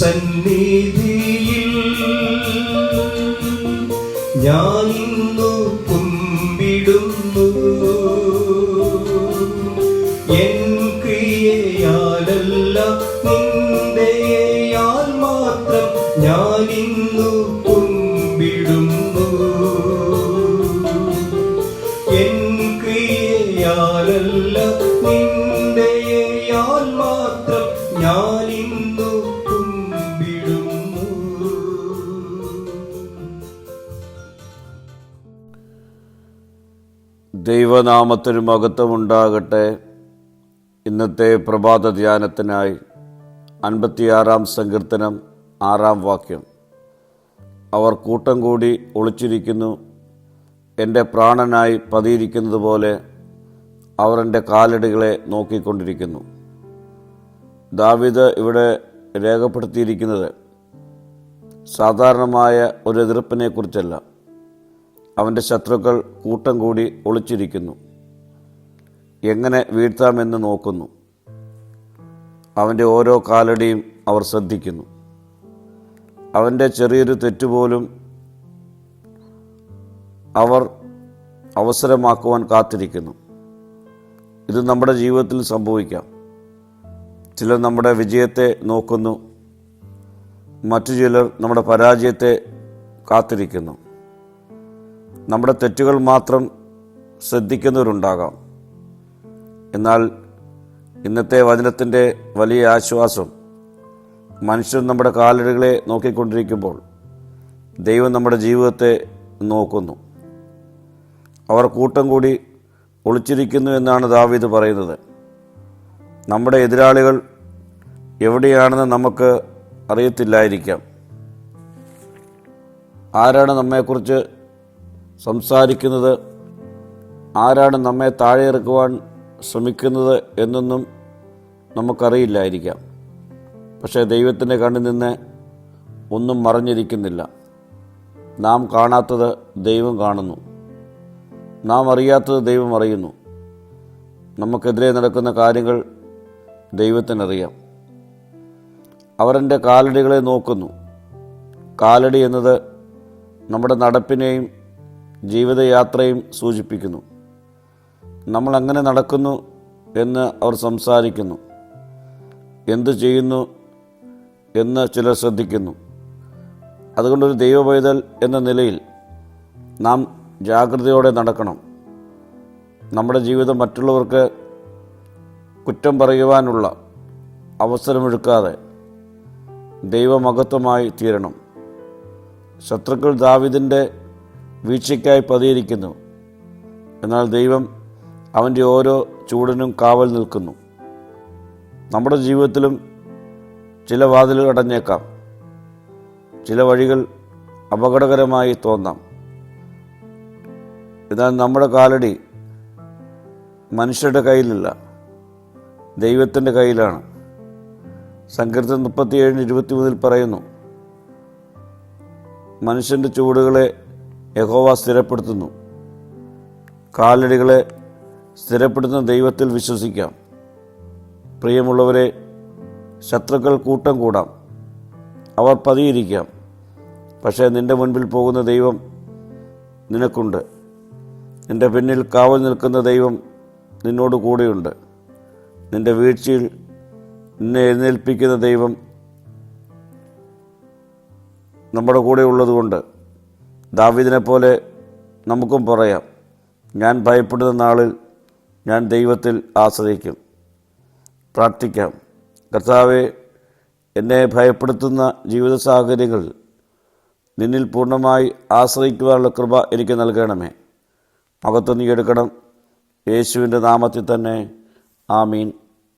സന്നിധിയിൽ ഞാനിന്നു കുമ്പിടുന്നു. എൻ ക്രിയയാലല്ല നിന്റെയാൽ മാത്രം ഞാനിന്നു കുമ്പിടുന്നു. എൻ ക്രിയയാലല്ല നിന്റെയാൽ മാത്രം ഞാനിന്നു കുമ്പിടുന്നു. ദൈവനാമത്തിന് മഹത്വമുണ്ടാകട്ടെ. ഇന്നത്തെ പ്രഭാത ധ്യാനത്തിനായി 56 സങ്കീർത്തനം 6 വാക്യം. അവർ കൂട്ടം കൂടി ഒളിച്ചിരിക്കുന്നു, എൻ്റെ പ്രാണനായി പതിയിരിക്കുന്നത് പോലെ അവർ എൻ്റെ കാലടികളെ നോക്കിക്കൊണ്ടിരിക്കുന്നു. ദാവീദ് ഇവിടെ രേഖപ്പെടുത്തിയിരിക്കുന്നത് സാധാരണമായ ഒരു എതിർപ്പിനെ കുറിച്ചല്ല. അവൻ്റെ ശത്രുക്കൾ കൂട്ടം കൂടി ഒളിച്ചിരിക്കുന്നു, എങ്ങനെ വീഴ്ത്താമെന്ന് നോക്കുന്നു. അവൻ്റെ ഓരോ കാലടിയും അവർ ശ്രദ്ധിക്കുന്നു. അവൻ്റെ ചെറിയൊരു തെറ്റുപോലും അവർ അവസരമാക്കുവാൻ കാത്തിരിക്കുന്നു. ഇത് നമ്മുടെ ജീവിതത്തിൽ സംഭവിക്കാം. ചിലർ നമ്മുടെ വിജയത്തെ നോക്കുന്നു, മറ്റു ചിലർ നമ്മുടെ പരാജയത്തെ കാത്തിരിക്കുന്നു. നമ്മുടെ തെറ്റുകൾ മാത്രം ശ്രദ്ധിക്കുന്നവരുണ്ടാകാം. എന്നാൽ ഇന്നത്തെ വചനത്തിൻ്റെ വലിയ ആശ്വാസം, മനുഷ്യർ നമ്മുടെ കാലടികളെ നോക്കിക്കൊണ്ടിരിക്കുമ്പോൾ ദൈവം നമ്മുടെ ജീവിതത്തെ നോക്കുന്നു. അവർ കൂട്ടം കൂടി ഒളിച്ചിരിക്കുന്നു എന്നാണ് ദാവീദ് പറയുന്നത്. നമ്മുടെ എതിരാളികൾ എവിടെയാണെന്ന് നമുക്ക് അറിയത്തില്ലായിരിക്കാം. ആരാണ് നമ്മെക്കുറിച്ച് സംസാരിക്കുന്നത്, ആരാണ് നമ്മെ താഴെ ഇറക്കുവാൻ ശ്രമിക്കുന്നത് എന്നൊന്നും നമുക്കറിയില്ലായിരിക്കാം. പക്ഷേ ദൈവത്തിൻ്റെ കണ്ണിൽ നിന്ന് ഒന്നും മറഞ്ഞിരിക്കുന്നില്ല. നാം കാണാത്തത് ദൈവം കാണുന്നു, നാം അറിയാത്തത് ദൈവം അറിയുന്നു. നമുക്കെതിരെ നടക്കുന്ന കാര്യങ്ങൾ ദൈവത്തിനറിയാം. അവരെൻ്റെ കാലടികളെ നോക്കുന്നു. കാലടി എന്നത് നമ്മുടെ നടപ്പിനെയും ജീവിതയാത്രയും സൂചിപ്പിക്കുന്നു. നമ്മളെങ്ങനെ നടക്കുന്നു എന്ന് അവർ സംസാരിക്കുന്നു. എന്തു ചെയ്യുന്നു എന്ന് ചിലർ ശ്രദ്ധിക്കുന്നു. അതുകൊണ്ടൊരു ദൈവപൈതൽ എന്ന നിലയിൽ നാം ജാഗ്രതയോടെ നടക്കണം. നമ്മുടെ ജീവിതം മറ്റുള്ളവർക്ക് കുറ്റം പറയുവാനുള്ള അവസരമൊരുക്കാതെ ദൈവമഹത്വമായി തീരണം. ശത്രുക്കൾ ദാവീദിൻ്റെ വീഴ്ചയ്ക്കായി പതിയിരിക്കുന്നു. എന്നാൽ ദൈവം അവൻ്റെ ഓരോ ചൂടിനും കാവൽ നിൽക്കുന്നു. നമ്മുടെ ജീവിതത്തിലും ചില വാതിലുകൾ അടഞ്ഞേക്കാം. ചില വഴികൾ അപകടകരമായി തോന്നാം. എന്നാൽ നമ്മുടെ കാലടി മനുഷ്യരുടെ കയ്യിലല്ല, ദൈവത്തിൻ്റെ കയ്യിലാണ്. സങ്കീർത്തനം 37:23 പറയുന്നു, മനുഷ്യൻ്റെ ചുവടുകളെ യഹോവ സ്ഥിരപ്പെടുത്തുന്നു. കാലടികളെ സ്ഥിരപ്പെടുത്തുന്ന ദൈവത്തിൽ വിശ്വസിക്കാം. പ്രിയമുള്ളവരെ, ശത്രുക്കൾ കൂട്ടം കൂടാം, അവർ പതിയിരിക്കാം. പക്ഷേ നിൻ്റെ മുൻപിൽ പോകുന്ന ദൈവം നിനക്കുണ്ട്. നിൻ്റെ പിന്നിൽ കാവൽ നിൽക്കുന്ന ദൈവം നിന്നോട് കൂടെയുണ്ട്. നിൻ്റെ വീഴ്ചയിൽ നിന്നെ എഴുന്നേൽപ്പിക്കുന്ന ദൈവം നമ്മുടെ കൂടെ ഉള്ളതുകൊണ്ട് ദാവീദിനെ പോലെ നമുക്കും പറയാം, ഞാൻ ഭയപ്പെടുന്ന നാളിൽ ഞാൻ ദൈവത്തിൽ ആശ്രയിക്കും. പ്രാർത്ഥിക്കാം. കർത്താവേ, എന്നെ ഭയപ്പെടുത്തുന്ന ജീവിത സാഹചര്യങ്ങളിൽ നിന്നിൽ പൂർണ്ണമായി ആശ്രയിക്കുവാനുള്ള കൃപ എനിക്ക് നൽകണമേ. മഹത്വം നീ എടുക്കണം. യേശുവിൻ്റെ നാമത്തിൽ തന്നെ. ആമീൻ.